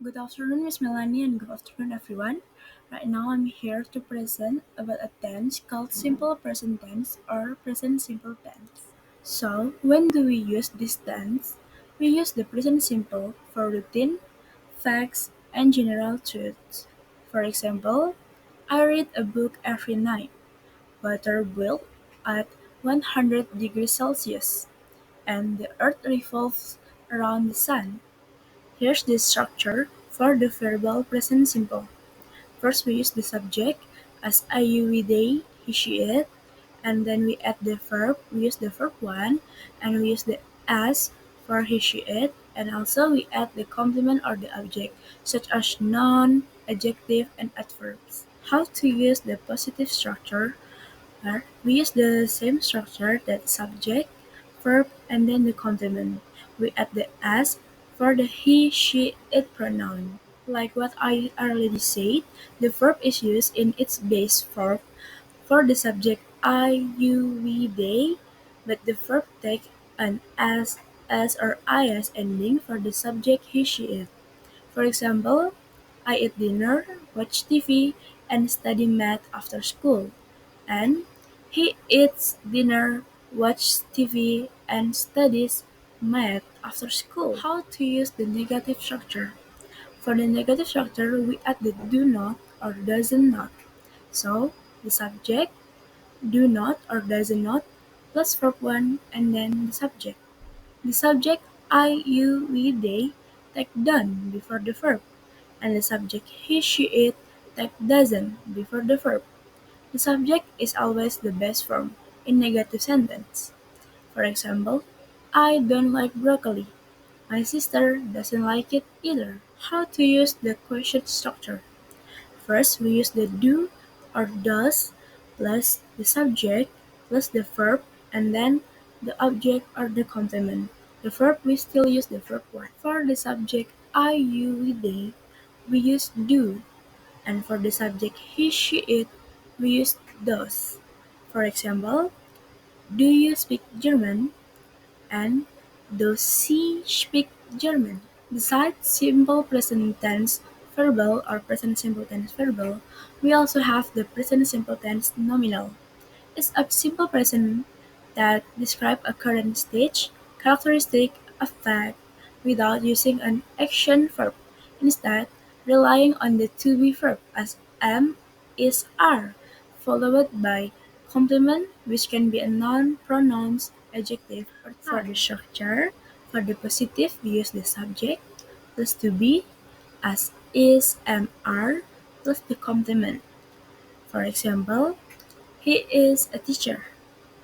Good afternoon, Miss Melanie, and good afternoon, everyone. Right now, I'm here to present about a tense called simple present tense or present simple tense. So, when do we use this tense? We use the present simple for routine, facts, and general truths. For example, I read a book every night. Water boils at 100 degrees Celsius, and the earth revolves around the sun. Here's the structure for the verbal present simple. First, we use the subject as I, you, we, they, he, she, it, and then we add the verb. We use the verb one, and we use the as for he, she, it, and also we add the complement or the object, such as noun, adjective, and adverbs. How to use the positive structure? We use the same structure that subject, verb, and then the complement. We add the as for the he, she, it pronoun. Like what I already said, the verb is used in its base form for the subject I, you, we, they, but the verb take an as or is ending for the subject he, she, it. For example, I eat dinner, watch TV, and study math after school. And he eats dinner, watches TV, and studies math after school. How to use the negative structure? For the negative structure, we add the do not or doesn't not. So, the subject, do not or doesn't not, plus verb 1, and then the subject. The subject, I, you, we, they, take done before the verb, and the subject, he, she, it, take doesn't before the verb. The subject is always the best form in negative sentence. For example, I don't like broccoli. My sister doesn't like it either. How to use the question structure? First, we use the do or does plus the subject plus the verb and then the object or the complement. The verb, we still use the verb one. For the subject I, you, we, they, we use do, and for the subject he, she, it, we use does. For example, do you speak German? And does she speak German? Besides simple present tense verbal or present simple tense verbal, we also have the present simple tense nominal. It's a simple present that describes a current stage, characteristic, a fact, without using an action verb. Instead, relying on the to be verb as am, is, are, followed by complement, which can be a noun, pronouns, adjective, or for the structure. For the positive, we use the subject plus to be as is, am, are, plus the complement. For example, he is a teacher.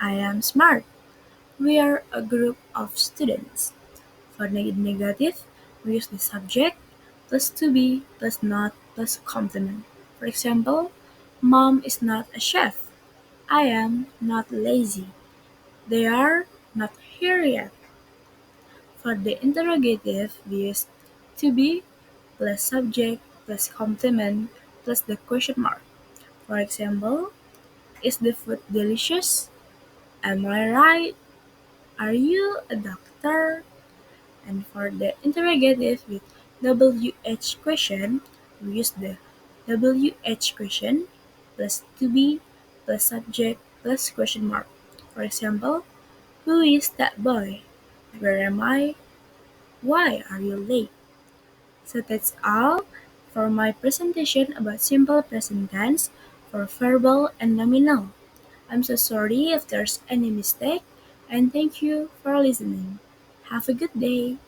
I am smart. We are a group of students. For negative, we use the subject plus to be plus not plus complement. For example, Mom is not a chef. I am not lazy. They are not here yet. For the interrogative, we use to be plus subject plus complement plus the question mark. For example, is the food delicious? Am I right? Are you a doctor? And for the interrogative with WH question, we use the WH question plus to be plus subject plus question mark. For example, who is that boy? Where am I? Why are you late? So that's all for my presentation about simple present tense for verbal and nominal. I'm so sorry if there's any mistake, and thank you for listening. Have a good day.